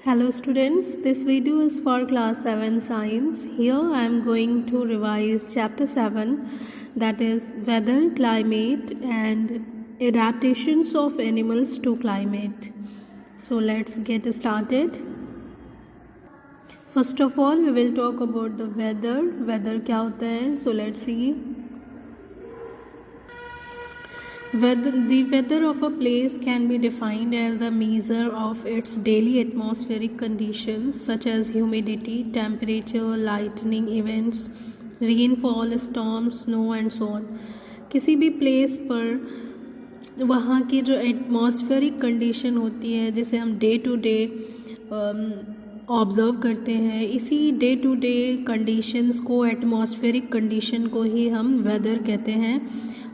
Hello students, this video is for class 7 science. Here I am going to revise chapter 7, that is weather, climate and adaptations of animals to climate. So let's get started. First of all we will talk about the weather. Weather क्या होता है? So let's see. The weather of a place can be defined as the measure of its daily atmospheric conditions such as humidity, temperature, lightning events, rainfall, storms, snow and so on. किसी भी place पर वहाँ की जो atmospheric condition होती है जिसे हम डे टू डे ऑब्ज़र्व करते हैं, इसी डे टू डे कंडीशंस को, एटमॉस्फेरिक कंडीशन को ही हम वेदर कहते हैं.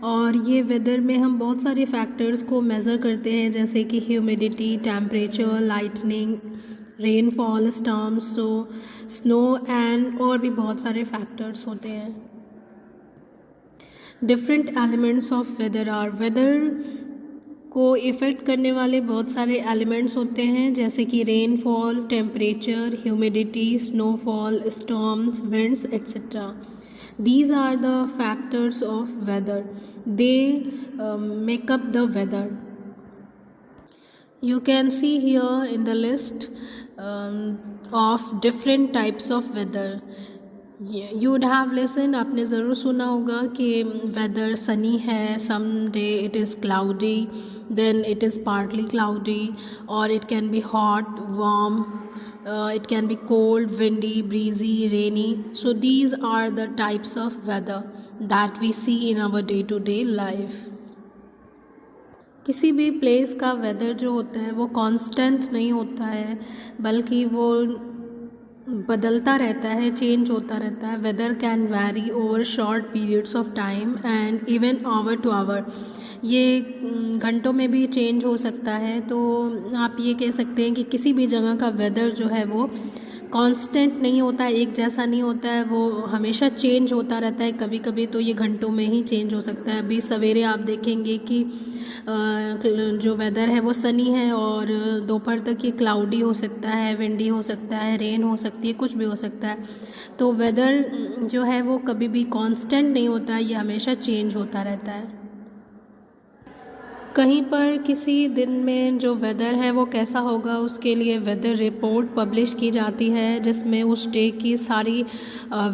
और ये वेदर में हम बहुत सारे फैक्टर्स को मेज़र करते हैं जैसे कि humidity, temperature, lightning, rainfall, storms, snow and और भी बहुत सारे फैक्टर्स होते हैं. Different elements of weather are, weather को इफ़ेक्ट करने वाले बहुत सारे एलिमेंट्स होते हैं जैसे कि rainfall, temperature, humidity, snowfall, storms, winds etcetera. These are the factors of weather. They make up the weather. You can see here in the list of different types of weather. You would have listened, आपने ज़रूर सुना होगा कि weather sunny है, some day it is cloudy, then it is partly cloudy, or it can be hot, warm, it can be cold, windy, breezy, rainy. So these are the types of weather that we see in our day-to-day life. किसी भी place का weather जो होता है वो constant नहीं होता है, बल्कि वो बदलता रहता है, चेंज होता रहता है. Weather can vary over short periods of time and even hour to hour. ये घंटों में भी चेंज हो सकता है. तो आप ये कह सकते हैं कि किसी भी जगह का वेदर जो है वो कांस्टेंट नहीं होता है, एक जैसा नहीं होता है, वो हमेशा चेंज होता रहता है. कभी कभी तो ये घंटों में ही चेंज हो सकता है. अभी सवेरे आप देखेंगे कि जो वेदर है वो सनी है और दोपहर तक ये क्लाउडी हो सकता है, विंडी हो सकता है, रेन हो सकती है, कुछ भी हो सकता है. तो वेदर जो है वो कभी भी कांस्टेंट नहीं होता है, ये हमेशा चेंज होता रहता है. कहीं पर किसी दिन में जो वेदर है वो कैसा होगा उसके लिए वेदर रिपोर्ट पब्लिश की जाती है जिसमें उस डे की सारी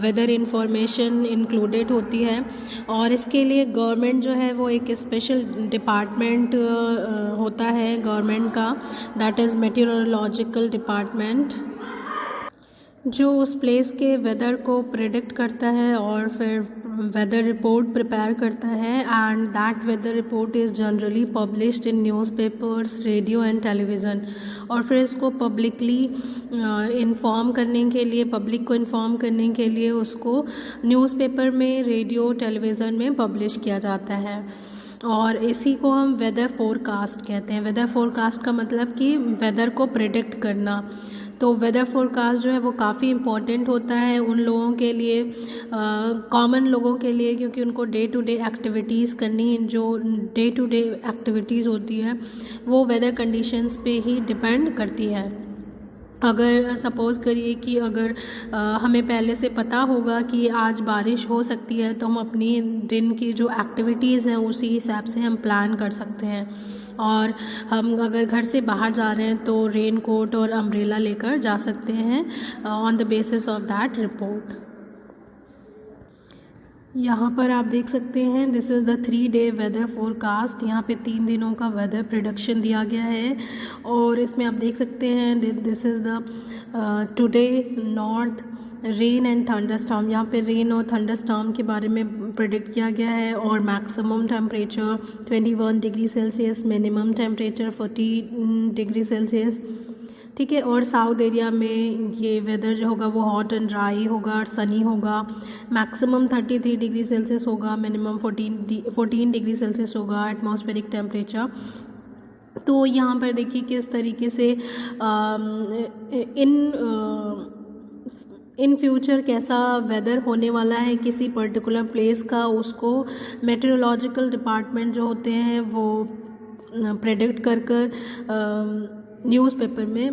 वेदर इंफॉर्मेशन इंक्लूडेड होती है. और इसके लिए गवर्नमेंट जो है वो एक स्पेशल डिपार्टमेंट होता है गवर्नमेंट का, दैट इज़ मेटीरियोलॉजिकल डिपार्टमेंट, जो उस प्लेस के वेदर को प्रेडिक्ट करता है और फिर वेदर रिपोर्ट प्रिपेयर करता है. And that whether report is generally published in newspapers, radio and television. और फिर इसको पब्लिकली इन्फॉर्म करने के लिए, पब्लिक को इन्फॉर्म करने के लिए उसको न्यूज़पेपर में, रेडियो, टेलीविज़न में पब्लिश किया जाता है. और इसी को हम वेदर फोरकास्ट कहते हैं. वेदर फोरकास्ट का मतलब कि वेदर को प्रेडिक्ट करना. तो वेदर फोरकास्ट जो है वो काफ़ी इम्पॉर्टेंट होता है उन लोगों के लिए, कॉमन लोगों के लिए, क्योंकि उनको डे टू डे एक्टिविटीज़ करनी, जो डे टू डे एक्टिविटीज़ होती है वो वेदर कंडीशंस पे ही डिपेंड करती है. अगर सपोज़ करिए कि अगर हमें पहले से पता होगा कि आज बारिश हो सकती है तो हम अपनी दिन की जो एक्टिविटीज़ हैं उसी हिसाब से हम प्लान कर सकते हैं. और हम अगर घर से बाहर जा रहे हैं तो रेन कोट और अम्ब्रेला लेकर जा सकते हैं on the basis of that report. यहाँ पर आप देख सकते हैं this is the 3-day weather forecast. यहाँ पे 3 दिनों का वेदर प्रेडिक्शन दिया गया है और इसमें आप देख सकते हैं this is the today north rain and thunderstorm. यहाँ पे रेन और थंडरस्टॉर्म के बारे में प्रेडिक्ट किया गया है. और maximum temperature 21 degree Celsius, minimum temperature 40 degree Celsius. ठीक है. और साउथ एरिया में ये वेदर जो होगा वो हॉट एंड ड्राई होगा और सनी होगा. मैक्सिमम 33 डिग्री सेल्सियस होगा, मिनिमम 14 डिग्री सेल्सियस होगा एटमॉस्फेरिक टेम्परेचर. तो यहाँ पर देखिए किस तरीके से इन फ्यूचर कैसा वेदर होने वाला है किसी पर्टिकुलर प्लेस का, उसको मेट्रोलॉजिकल डिपार्टमेंट जो होते हैं वो प्रेडिक्ट कर न्यूज़पेपर में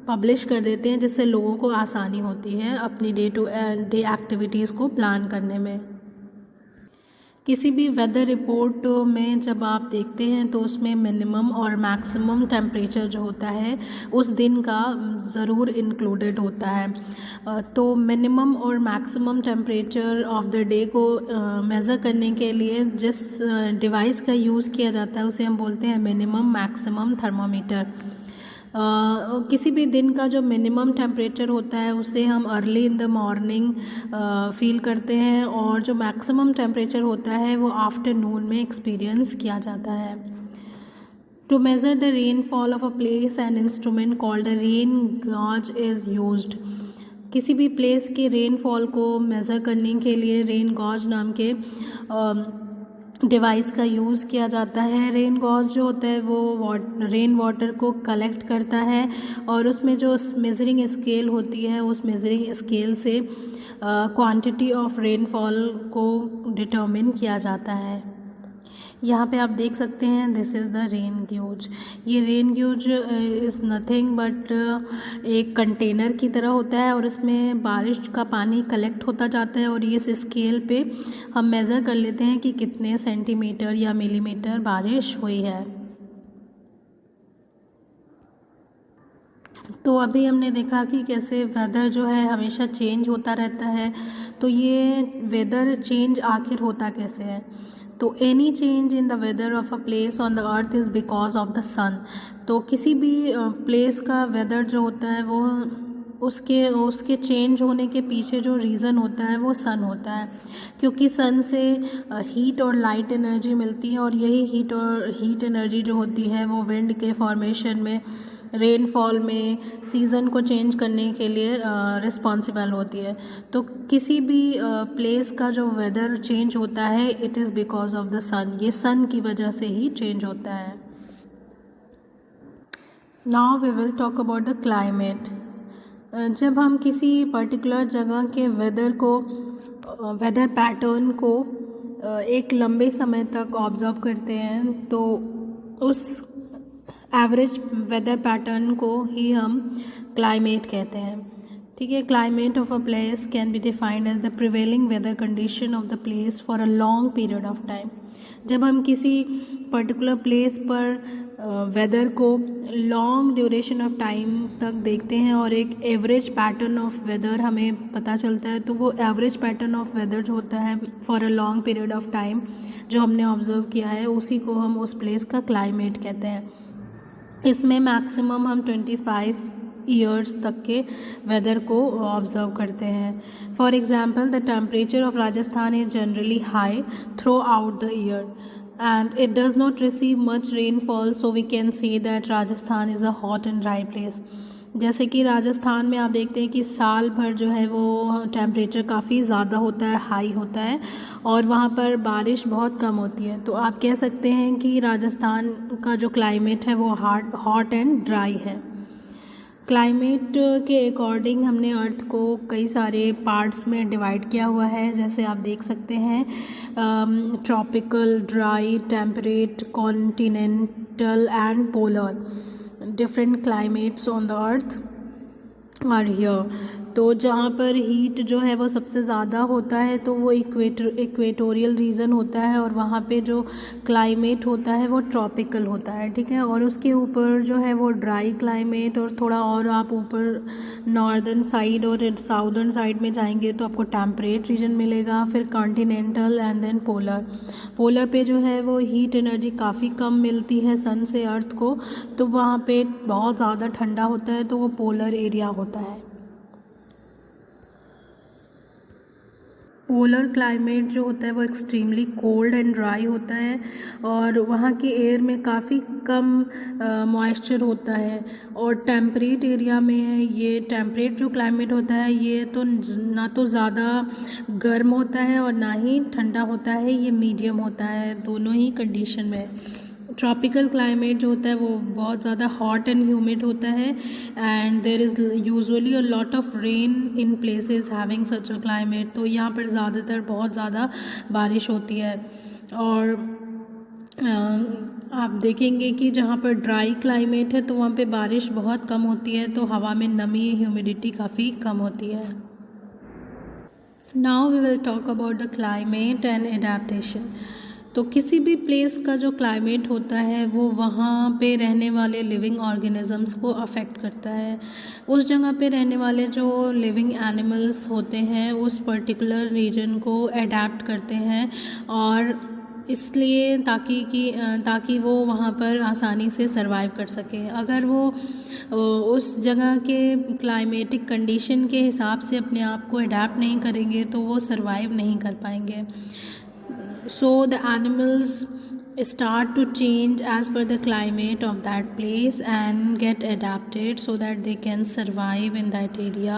पब्लिश कर देते हैं, जिससे लोगों को आसानी होती है अपनी डे टू डे एक्टिविटीज़ को प्लान करने में। किसी भी वेदर रिपोर्ट में जब आप देखते हैं तो उसमें मिनिमम और मैक्सिमम टेम्परेचर जो होता है उस दिन का ज़रूर इंक्लूडेड होता है। तो मिनिमम और maximum temperature of the day को मेज़र करने के लिए जिस डिवाइस का यूज़ किया जाता है उसे हम बोलते हैं मिनिमम मैक्सिमम थर्मामीटर। किसी भी दिन का जो मिनिमम टेम्परेचर होता है उसे हम early in the morning feel करते हैं, और जो मैक्सिमम टेम्परेचर होता है वो आफ्टरनून में एक्सपीरियंस किया जाता है। To measure the rainfall of a place an instrument called a rain gauge is used. किसी भी प्लेस के रेनफॉल को मेज़र करने के लिए रेन गॉज नाम के डिवाइस का यूज़ किया जाता है। रेन गॉज जो होता है वो रेन वाटर को कलेक्ट करता है और उसमें जो मेज़रिंग स्केल होती है उस मेज़रिंग स्केल से क्वांटिटी ऑफ रेनफॉल को डिटरमिन किया जाता है। यहाँ पे आप देख सकते हैं this is the rain gives. ये rain gives is nothing but एक कंटेनर की तरह होता है और इसमें बारिश का पानी कलेक्ट होता जाता है और इस स्केल पे हम मेज़र कर लेते हैं कि कितने सेंटीमीटर या मिलीमीटर बारिश हुई है। तो अभी हमने देखा कि कैसे वेदर जो है हमेशा चेंज होता रहता है। तो ये वेदर चेंज आखिर होता कैसे है? तो any change in the weather of a place on the earth is because of the sun. तो किसी भी प्लेस का वेदर जो होता है वो उसके चेंज होने के पीछे जो रीज़न होता है वो सन होता है, क्योंकि सन से हीट और लाइट एनर्जी मिलती है और यही हीट एनर्जी जो होती है वो विंड के फॉर्मेशन में, रेनफॉल में, सीज़न को चेंज करने के लिए रिस्पॉन्सिबल होती है। तो किसी भी प्लेस का जो वेदर चेंज होता है it is because of the sun. ये सन की वजह से ही चेंज होता है। Now we will talk about the climate. जब हम किसी पर्टिकुलर जगह के वेदर पैटर्न को एक लंबे समय तक ऑब्ज़र्व करते हैं तो उस एवरेज वेदर पैटर्न को ही हम क्लाइमेट कहते हैं। ठीक है, climate of a place can be defined as the prevailing weather condition of the place for a long period of time. जब हम किसी पर्टिकुलर प्लेस पर वेदर को लॉन्ग ड्यूरेशन ऑफ टाइम तक देखते हैं और एक एवरेज पैटर्न ऑफ वेदर हमें पता चलता है, तो वो एवरेज पैटर्न ऑफ वेदर जो होता है for a long period of time जो हमने ऑब्ज़र्व किया है उसी को हम उस प्लेस का क्लाइमेट कहते हैं। इसमें मैक्सिमम हम 25 ईयर्स तक के वेदर को ऑब्ज़र्व करते हैं। For example the temperature of Rajasthan is generally high through out the year and it does not receive much rainfall, so we can say that Rajasthan is a hot and dry place। जैसे कि राजस्थान में आप देखते हैं कि साल भर जो है वो टेम्परेचर काफ़ी ज़्यादा होता है, हाई होता है और वहाँ पर बारिश बहुत कम होती है। तो आप कह सकते हैं कि राजस्थान का जो क्लाइमेट है वो हॉट एंड ड्राई है। क्लाइमेट के अकॉर्डिंग हमने अर्थ को कई सारे पार्ट्स में डिवाइड किया हुआ है, जैसे आप देख सकते हैं tropical, dry, temperate, continental and polar. Different climates on the earth are here. तो जहाँ पर हीट जो है वो सबसे ज़्यादा होता है तो वो इक्वेटोरियल रीजन होता है और वहाँ पे जो क्लाइमेट होता है वो ट्रॉपिकल होता है। ठीक है, और उसके ऊपर जो है वो ड्राई क्लाइमेट, और थोड़ा और आप ऊपर नॉर्दर्न साइड और साउदर्न साइड में जाएंगे तो आपको टेम्परेट रीजन मिलेगा, फिर continental and then polar. Polar पे जो है वो हीट एनर्जी काफ़ी कम मिलती है सन से अर्थ को, तो वहाँ पे बहुत ज़्यादा ठंडा होता है तो वो पोलर एरिया होता है। पोलर क्लाइमेट जो होता है वो एक्सट्रीमली कोल्ड एंड ड्राई होता है और वहाँ की एयर में काफ़ी कम मॉइस्चर होता है। और टेम्परेट एरिया में ये टेम्परेट जो क्लाइमेट होता है ये तो ना तो ज़्यादा गर्म होता है और ना ही ठंडा होता है, ये मीडियम होता है, दोनों ही कंडीशन में। ट्रॉपिकल क्लाइमेट जो होता है वो बहुत ज़्यादा हॉट एंड ह्यूमिड होता है and there is usually a lot of rain in places having such a climate. तो यहाँ पर ज़्यादातर बहुत ज़्यादा बारिश होती है। और आप देखेंगे कि जहाँ पर ड्राई क्लाइमेट है तो वहाँ पे बारिश बहुत कम होती है, तो हवा में नमी, ह्यूमिडिटी काफ़ी कम होती है। Now we will talk about the climate and adaptation. तो किसी भी प्लेस का जो क्लाइमेट होता है वो वहाँ पे रहने वाले लिविंग ऑर्गेनिजम्स को अफेक्ट करता है। उस जगह पे रहने वाले जो लिविंग एनिमल्स होते हैं उस पर्टिकुलर रीजन को अडेप्ट करते हैं, और इसलिए ताकि वो वहाँ पर आसानी से सरवाइव कर सके। अगर वो उस जगह के क्लाइमेटिक कंडीशन के हिसाब से अपने आप को अडेप्ट नहीं करेंगे तो वो सरवाइव नहीं कर पाएंगे। So the animals start to change as per the climate of that place and get adapted so that they can survive in that area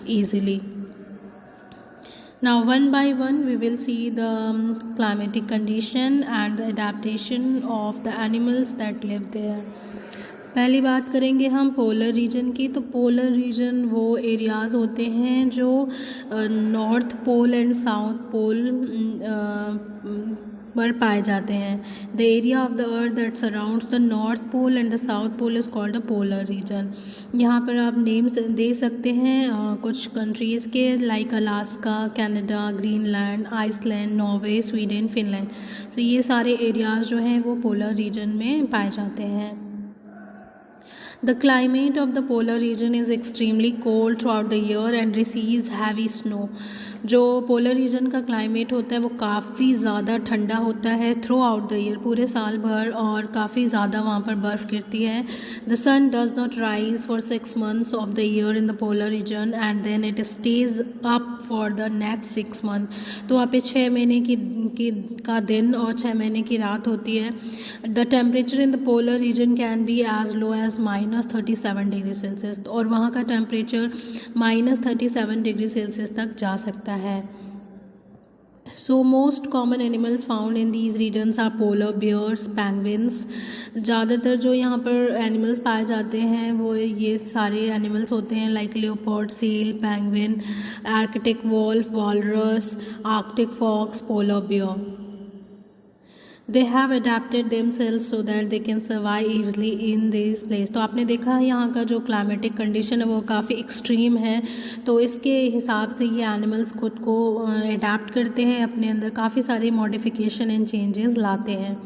easily. Now one by one we will see the climatic condition and the adaptation of the animals that live there. पहली बात करेंगे हम polar region की। तो polar region वो areas होते हैं जो north pole and south pole पर पाए जाते हैं। The area of the earth that surrounds the north pole and the south pole is called the polar region. यहाँ पर आप नेम्स दे सकते हैं कुछ कंट्रीज़ के, like Alaska, Canada, Greenland, Iceland, Norway, Sweden, Finland. तो ये सारे एरियाज़ जो हैं वो पोलर रीजन में पाए जाते हैं। The climate of the polar region is extremely cold throughout the year and receives heavy snow. जो पोलर रीजन का क्लाइमेट होता है वो काफ़ी ज़्यादा ठंडा होता है थ्रू आउट द ईयर, पूरे साल भर, और काफ़ी ज़्यादा वहाँ पर बर्फ़ गिरती है। The sun does not rise for 6 months of the year in the polar region and then it stays up for the next 6 months। तो वहाँ पे 6 महीने का दिन और 6 महीने की रात होती है। The temperature in the polar region can be as low as -37 degree Celsius, और वहाँ का टेम्परेचर -37 डिग्री सेल्सियस तक जा सकता है। So most common animals found in these regions are polar bears, penguins. ज़्यादातर जो यहाँ पर एनिमल्स पाए जाते हैं वो ये सारे एनिमल्स होते हैं, like leopard, seal, penguin, Arctic wolf, walrus, Arctic fox, polar bear. They have adapted themselves so that they can survive easily in this place। तो आपने देखा है यहाँ का जो क्लाइमेटिक कंडीशन है वो काफ़ी एक्सट्रीम है, तो इसके हिसाब से ये एनिमल्स खुद को अडेप्ट करते हैं, अपने अंदर काफ़ी सारी मॉडिफिकेशन एंड चेंजेस लाते हैं।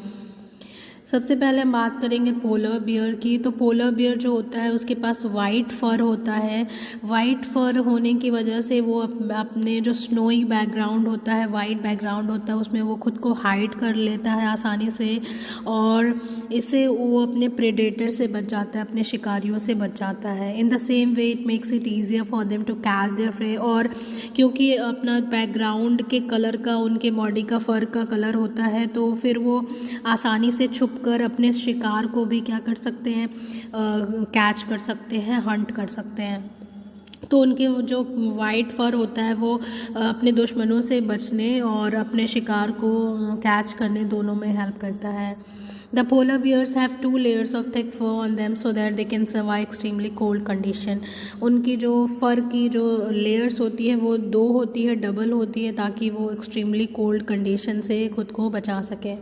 सबसे पहले हम बात करेंगे पोलर बियर की। तो पोलर बियर जो होता है उसके पास वाइट फर होता है। वाइट फर होने की वजह से वो अपने जो स्नोई बैकग्राउंड होता है, वाइट बैकग्राउंड होता है, उसमें वो खुद को हाइड कर लेता है आसानी से, और इससे वो अपने प्रेडेटर से बच जाता है, अपने शिकारियों से बच जाता है। In the same way it makes it easier for them to catch their prey. और क्योंकि अपना बैकग्राउंड के कलर का, उनके बॉडी का फर का कलर होता है, तो फिर वो आसानी से छुप कर अपने शिकार को भी क्या कर सकते हैं, कैच कर सकते हैं, हंट कर सकते हैं। तो उनके जो वाइट फर होता है वो अपने दुश्मनों से बचने और अपने शिकार को कैच करने दोनों में हेल्प करता है। The polar bears have 2 layers of thick fur on them so that they can survive extremely cold condition। उनकी जो फर की जो लेयर्स होती है वो 2 होती है, डबल होती है, ताकि वो एक्सट्रीमली कोल्ड कंडीशन से खुद को बचा सकें।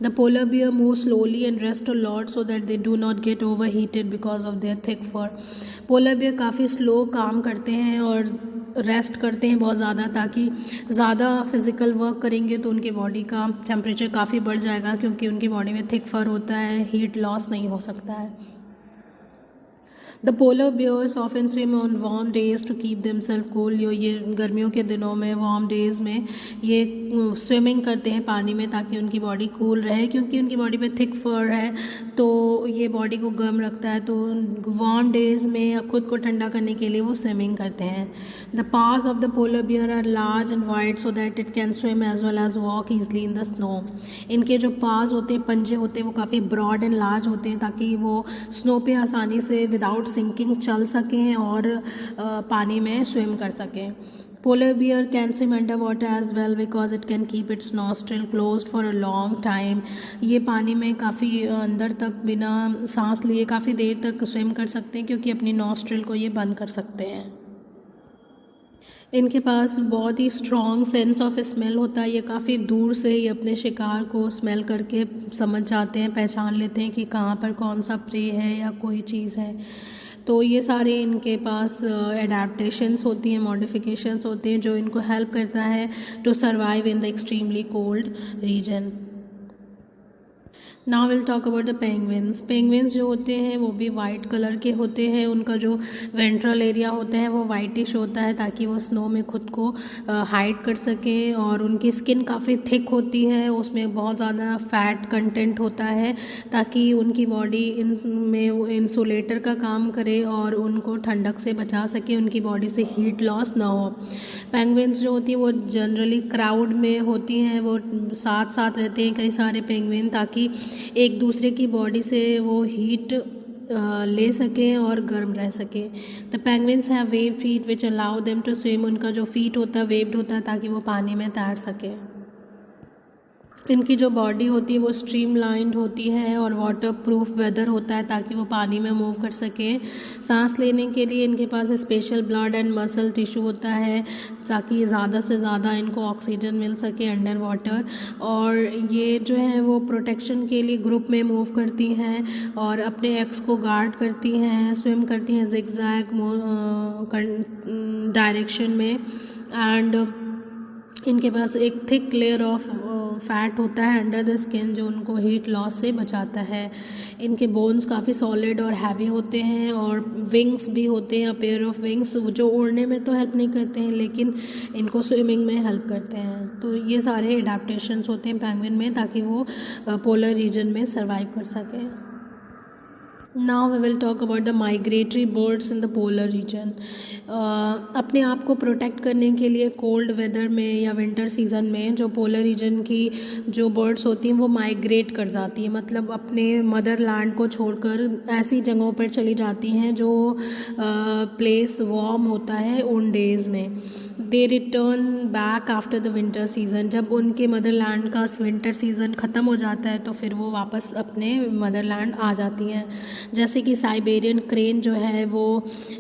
The polar bear move slowly and rest a lot so that they do not get overheated because of their thick fur। Polar bear काफ़ी स्लो काम करते हैं और रेस्ट करते हैं बहुत ज़्यादा, ताकि ज़्यादा फिज़िकल वर्क करेंगे तो उनकी बॉडी का टेम्परेचर काफ़ी बढ़ जाएगा, क्योंकि उनकी बॉडी में थिक फर होता है, हीट लॉस नहीं हो सकता है। The polar bears often swim on warm days to keep themselves cool. ये गर्मियों के दिनों में, वार्म डेज़ में ये स्विमिंग करते हैं पानी में ताकि उनकी बॉडी कूल रहे, क्योंकि उनकी बॉडी पे थिक फर है तो ये बॉडी को गर्म रखता है। तो वार्म डेज़ में खुद को ठंडा करने के लिए वो स्विमिंग करते हैं। The paws of the polar bear are large and wide so that it can swim as well as walk easily in the snow. इनके जो पास होते हैं, पंजे होते हैं, वो काफ़ी ब्रॉड एंड लार्ज होते हैं ताकि वो स्नो पे आसानी से विदाउट सिंकिंग चल सकें और पानी में स्विम कर सकें। Polar bear can swim under water as well because it can keep its nostril closed for a long time. ये पानी में काफ़ी अंदर तक बिना सांस लिए काफ़ी देर तक स्विम कर सकते हैं, क्योंकि अपनी नॉस्ट्रिल को ये बंद कर सकते हैं। इनके पास बहुत ही स्ट्रॉन्ग सेंस ऑफ स्मेल होता है। ये काफ़ी दूर से ही अपने शिकार को स्मेल करके समझ जाते हैं, पहचान लेते हैं कि कहाँ पर कौन सा प्रे है या कोई चीज़ है। तो ये सारे इनके पास एडाप्टेशंस होती हैं, मॉडिफिकेशंस होते हैं जो इनको हेल्प करता है to survive in the extremely cold region. Now will talk about the penguins. Penguins जो होते हैं वो भी वाइट कलर के होते हैं। उनका जो वेंट्रल एरिया होता है वो वाइटिश होता है ताकि वो स्नो में खुद को हाइड कर सकें, और उनकी स्किन काफ़ी थिक होती है, उसमें बहुत ज़्यादा फैट कंटेंट होता है ताकि उनकी बॉडी इनमें वो इंसुलेटर का काम करे और उनको ठंडक से बचा सके, उनकी बॉडी से हीट लॉस ना हो। पेंगुइन्स जो होती है वो जनरली क्राउड में होती हैं, वो साथ साथ रहते हैं कई सारे पेंगुइन, ताकि एक दूसरे की बॉडी से वो हीट ले सकें और गर्म रह सकें। द पेंगुइन्स हैव वेव feet which allow them to swim. उनका जो फीट होता है वेव्ड होता है ताकि वो पानी में तैर सकें। इनकी जो बॉडी होती है वो स्ट्रीमलाइंड होती है और वाटर प्रूफ वेदर होता है ताकि वो पानी में मूव कर सकें। सांस लेने के लिए इनके पास special blood and muscle tissue होता है ताकि ज़्यादा से ज़्यादा इनको ऑक्सीजन मिल सके अंडर वाटर। और ये जो है वो प्रोटेक्शन के लिए ग्रुप में मूव करती हैं और अपने एग्स को गार्ड करती हैं, स्विम करती हैं जिगजैग डायरेक्शन में। एंड इनके पास एक थिक लेयर ऑफ फैट होता है अंडर द स्किन जो उनको हीट लॉस से बचाता है। इनके बोन्स काफ़ी सॉलिड और हैवी होते हैं और विंग्स भी होते हैं, पेयर ऑफ विंग्स जो उड़ने में तो हेल्प नहीं करते हैं लेकिन इनको स्विमिंग में हेल्प करते हैं। तो ये सारे एडाप्टेशंस होते हैं पेंगुइन में ताकि वो पोलर रीजन में सर्वाइव कर सकें। Now we will talk about the migratory birds in the polar region. अपने आप को प्रोटेक्ट करने के लिए कोल्ड वेदर में या विंटर सीजन में जो पोलर रीजन की जो बर्ड्स होती हैं वो माइग्रेट कर जाती हैं, मतलब अपने मदरलैंड को छोड़कर ऐसी जगहों पर चली जाती हैं जो प्लेस वार्म होता है उन डेज़ में। They return back after the winter season. जब उनके मदरलैंड का विंटर सीज़न ख़त्म हो जाता है तो फिर वो वापस अपने मदरलैंड आ जाती हैं। जैसे कि साइबेरियन क्रेन जो है वो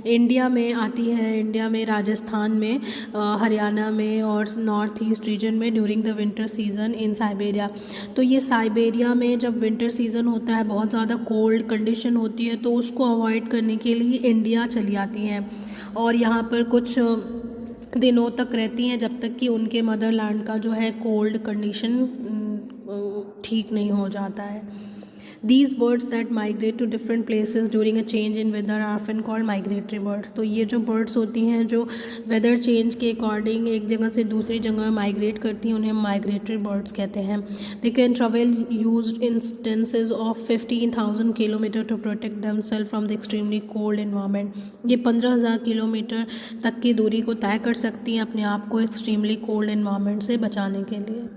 इंडिया में आती है, इंडिया में राजस्थान में, हरियाणा में और नॉर्थ ईस्ट रीजन में during the winter season in Siberia. तो ये साइबेरिया में जब विंटर सीज़न होता है, बहुत ज़्यादा कोल्ड कंडीशन होती है, तो उसको अवॉइड करने के लिए इंडिया चली आती हैं और यहाँ पर कुछ दिनों तक रहती हैं जब तक कि उनके मदरलैंड का जो है कोल्ड कंडीशन ठीक नहीं हो जाता है। These birds that migrate to different places during a change in weather are often called migratory birds। तो ये जो birds होती हैं जो वेदर चेंज के अकॉर्डिंग एक जगह से दूसरी जगह माइग्रेट करती हैं उन्हें माइग्रेटरी बर्ड्स कहते हैं। They can travel used distances of 15,000 kilometre to protect themselves from the extremely cold environment। ये 15,000 किलोमीटर तक की दूरी को तय कर सकती हैं अपने आप को एक्सट्रीमली कोल्ड एनवायरनमेंट से बचाने के लिए।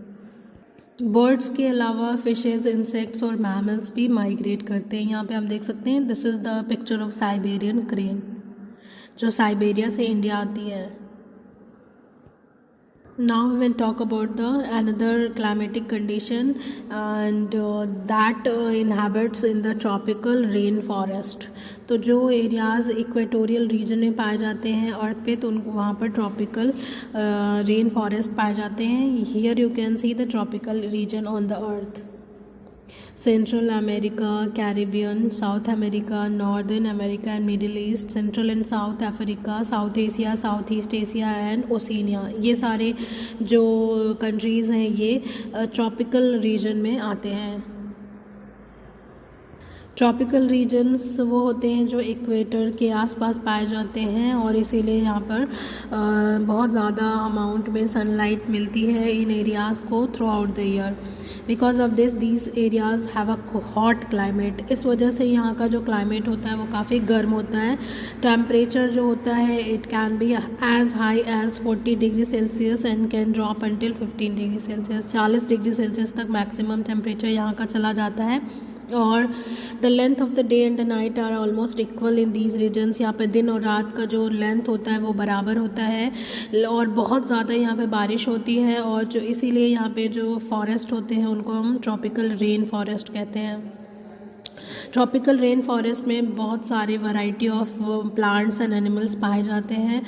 बर्ड्स के अलावा फिशेज़, इंसेक्ट्स और मैमल्स भी माइग्रेट करते हैं। यहाँ पे आप देख सकते हैं, this is the picture of Siberian crane जो साइबेरिया से इंडिया आती है। Now we will talk about the another climatic condition and that inhabits in the tropical rainforest। तो जो एरियाज़ इक्वेटोरियल रीजन में पाए जाते हैं अर्थ पे तो उनको वहाँ पर ट्रॉपिकल रेन फॉरेस्ट पाए जाते हैं। Here you can see the tropical region on the earth. Central America, Caribbean, south America, northern America and middle east, central and south Africa, south Asia, south east Asia and Oceania, ये सारे जो countries हैं ये tropical region में आते हैं। Tropical regions वो होते हैं जो इक्वेटर के आसपास पाए जाते हैं और इसीलिए यहाँ पर बहुत ज़्यादा अमाउंट में सनलाइट मिलती है इन एरियाज़ को through out the year. Because of this these areas have a hot climate. इस वजह से यहाँ का जो क्लाइमेट होता है वो काफ़ी गर्म होता है। टेम्परेचर जो होता है it can be as high as 40 degree Celsius and can drop until 15 degree Celsius. 40 degree Celsius तक मैक्सिमम टेम्परेचर यहाँ का चला जाता है। और the length of the day and the night are almost equal in these regions. यहाँ पे दिन और रात का जो लेंथ होता है वो बराबर होता है और बहुत ज़्यादा यहाँ पे बारिश होती है और जो इसीलिए यहाँ पे जो फॉरेस्ट होते हैं उनको हम ट्रॉपिकल रेन फॉरेस्ट कहते हैं। ट्रॉपिकल रेन फॉरेस्ट में बहुत सारे variety of plants and animals पाए जाते हैं।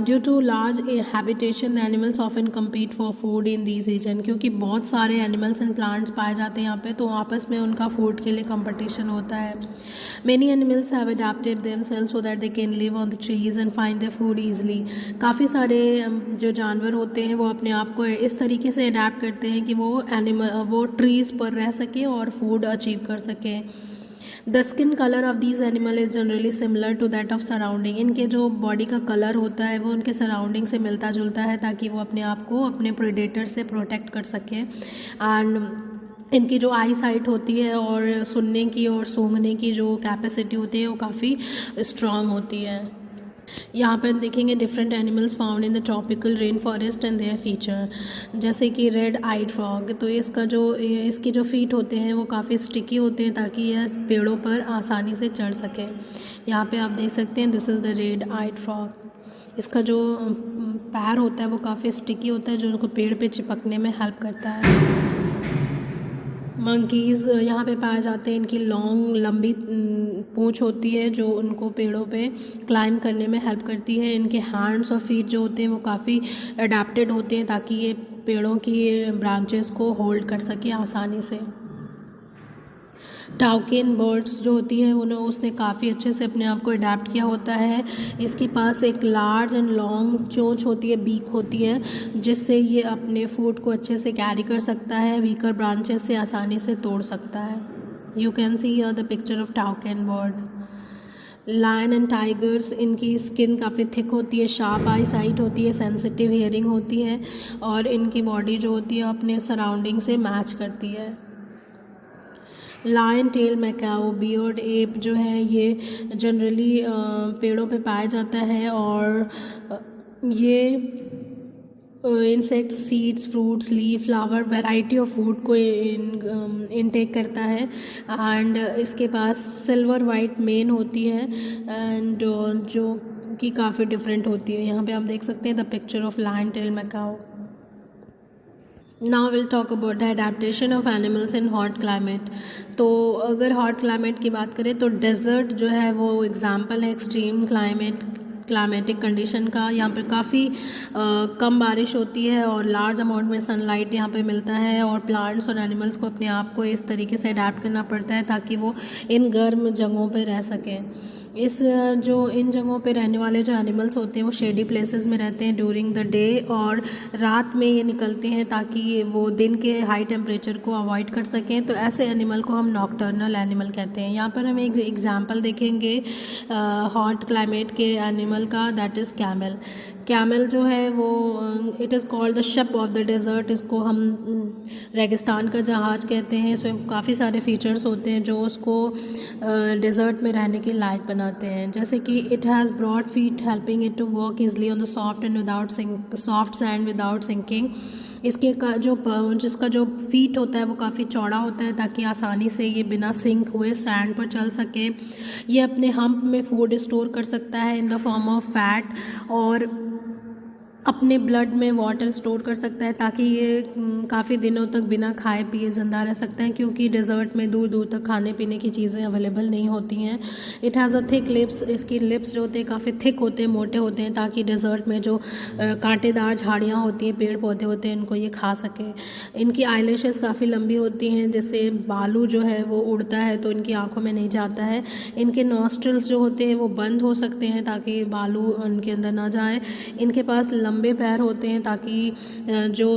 Due to large habitation the animals often compete for food in these region, क्योंकि बहुत सारे एनिमल्स एंड प्लांट्स पाए जाते हैं यहाँ पे, तो आपस में उनका फूड के लिए कंपटीशन होता है। Many animals have adapted themselves so that they can live on the trees and find their food easily. काफ़ी सारे जो जानवर होते हैं वो अपने आप को इस तरीके से अडैप्ट करते हैं कि वो ट्रीज़ पर रह सकें और फूड अचीव कर सकें। The skin colour of these animal is generally similar to that of surrounding. इनके जो बॉडी का कलर होता है वो उनके सराउंडिंग से मिलता जुलता है, ताकि वो अपने आप को अपने प्रेडेटर से प्रोटेक्ट कर सकें। एंड इनकी जो आई साइट होती है और सुनने की और सूंघने की जो कैपेसिटी होती है वो काफ़ी स्ट्रॉन्ग होती है। यहाँ पर देखेंगे different animals found in the tropical rain forest and their feature, जैसे कि रेड आइड फ्रॉग। तो इसके जो फीट होते हैं वो काफ़ी स्टिकी होते हैं, ताकि यह पेड़ों पर आसानी से चढ़ सके। यहाँ पे आप देख सकते हैं, this is the red eyed frog. इसका जो पैर होता है वो काफ़ी स्टिकी होता है, जो उनको पेड़ पे चिपकने में हेल्प करता है। मंकीज़ यहाँ पे पाए जाते हैं। इनकी लॉन्ग लंबी पूँछ होती है जो उनको पेड़ों पे क्लाइंब करने में हेल्प करती है। इनके हैंड्स और फीट जो होते हैं वो काफ़ी अडेप्टेड होते हैं, ताकि ये पेड़ों की ब्रांचेस को होल्ड कर सके आसानी से। टाउकेन बर्ड्स जो होती है उसने काफ़ी अच्छे से अपने आप को अडेप्ट किया होता है। इसके पास एक लार्ज एंड लॉन्ग चोंच होती है, बीक होती है, जिससे ये अपने फूड को अच्छे से कैरी कर सकता है, वीकर ब्रांचेस से आसानी से तोड़ सकता है। You can see here the picture of toucan bird. Lion and tigers, इनकी स्किन काफ़ी थिक होती है, शार्प आई साइट होती है, सेंसिटिव हियरिंग होती है, और इनकी बॉडी जो होती है अपने सराउंडिंग से मैच करती है। Lion tail macaque beard ape जो है ये जनरली पेड़ों पे पाया जाता है, और ये insects, seeds, fruits, leaf, flower, variety of food को इनटेक करता है। एंड इसके पास सिल्वर वाइट मेन होती है, एंड जो कि काफ़ी डिफरेंट होती है। यहाँ पे आप देख सकते हैं the picture of lion tail macaque. Now will talk about the adaptation of animals in hot climate. तो अगर हॉट क्लाइमेट की बात करें तो डेजर्ट जो है वो एग्जाम्पल है एक्सट्रीम क्लाइमेटिक कंडीशन का। यहाँ पर काफ़ी कम बारिश होती है और लार्ज अमाउंट में सनलाइट यहाँ पे मिलता है, और प्लांट्स और एनिमल्स को अपने आप को इस तरीके से अडेप्ट करना पड़ता है ताकि वो इन गर्म जगहों पे रह सकें। इन जगहों पे रहने वाले जो एनिमल्स होते हैं वो शेडी प्लेसेस में रहते हैं ड्यूरिंग द डे, और रात में ये निकलते हैं ताकि वो दिन के हाई टेम्परेचर को अवॉइड कर सकें। तो ऐसे एनिमल को हम नॉकटर्नल एनिमल कहते हैं। यहाँ पर हम एक एग्जांपल देखेंगे हॉट क्लाइमेट के एनिमल का, दैट इज़ कैमल। कैमल जो है वो it is called the ship of the desert. इसको हम रेगिस्तान का जहाज़ कहते हैं। इसमें काफ़ी सारे फीचर्स होते हैं जो उसको डेजर्ट में रहने के लायक बनाते हैं, जैसे कि it has broad feet helping it to walk easily on the soft sand without sinking. जिसका जो फीट होता है वो काफ़ी चौड़ा होता है, ताकि आसानी से ये बिना सिंक हुए सैंड पर चल सके। ये अपने हम्प में फूड स्टोर कर सकता है in the form of fat, और अपने ब्लड में वाटर स्टोर कर सकता है, ताकि ये काफ़ी दिनों तक बिना खाए पिए ज़िंदा रह सकता है, क्योंकि डेजर्ट में दूर दूर तक खाने पीने की चीज़ें अवेलेबल नहीं होती हैं। It has a thick lips. इसकी लिप्स जो होते हैं काफ़ी थिक होते हैं, मोटे होते हैं, ताकि डेजर्ट में जो कांटेदार झाड़ियाँ होती हैं, पेड़ पौधे होते हैं, इनको ये खा सके। इनकी आईलैशेस काफ़ी लंबी होती हैं, जिससे बालू जो है वो उड़ता है तो इनकी आँखों में नहीं जाता है। इनके नॉस्ट्रल्स जो होते हैं वो बंद हो सकते हैं ताकि बालू उनके अंदर ना जाए। इनके पास लंबे पैर होते हैं ताकि जो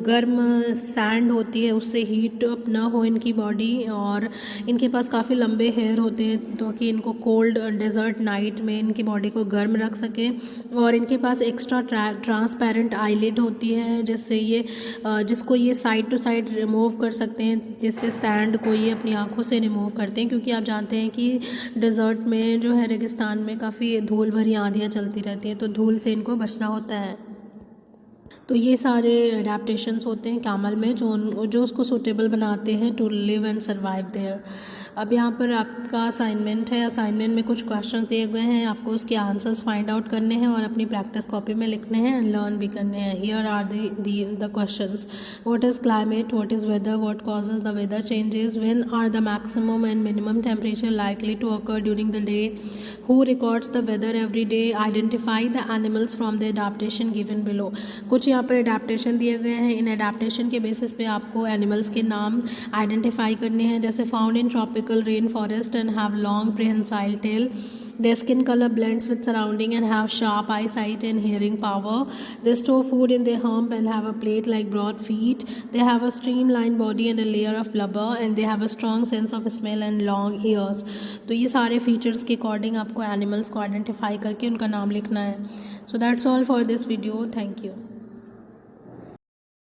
गर्म सैंड होती है उससे हीट अप ना हो इनकी बॉडी, और इनके पास काफ़ी लंबे हेयर होते हैं ताकि इनको कोल्ड डेजर्ट नाइट में इनकी बॉडी को गर्म रख सके। और इनके पास एक्स्ट्रा ट्रांसपेरेंट आईलिड होती है, जिसको ये साइड टू साइड रिमूव कर सकते हैं, जिससे सैंड को ये अपनी आँखों से रिमूव करते हैं, क्योंकि आप जानते हैं कि डेजर्ट में जो है रेगिस्तान में काफ़ी धूल भरी आंधियाँ चलती रहती हैं, तो धूल से इनको बचना होता है। तो ये सारे अडेप्टेशंस होते हैं कैमल में जो उसको सूटेबल बनाते हैं to live and survive there. अब यहाँ पर आपका असाइनमेंट है। असाइनमेंट में कुछ क्वेश्चन दिए गए हैं, आपको उसके आंसर्स फाइंड आउट करने हैं और अपनी प्रैक्टिस कॉपी में लिखने हैं एंड लर्न भी करने हैं। Here are the questions. What is climate, what is weather, what causes the weather changes, when are the maximum and minimum temperature likely to occur during the day, who records the weather every day, identify the animals from the adaptation given below. कुछ यहाँ पर adaptation दिए गए हैं, इन adaptation के basis पे आपको animals के नाम आइडेंटिफाई करने हैं। जैसे found in tropical rain forest and have long prehensile tail, their skin color blends with surrounding and have sharp eyesight and hearing power, they store food in their hump and have a plate like broad feet, they have a streamlined body and a layer of blubber, and they have a strong sense of smell and long ears। तो ये सारे features के according आपको animals को identify करके उनका नाम लिखना है। So that's all for this video, thank you.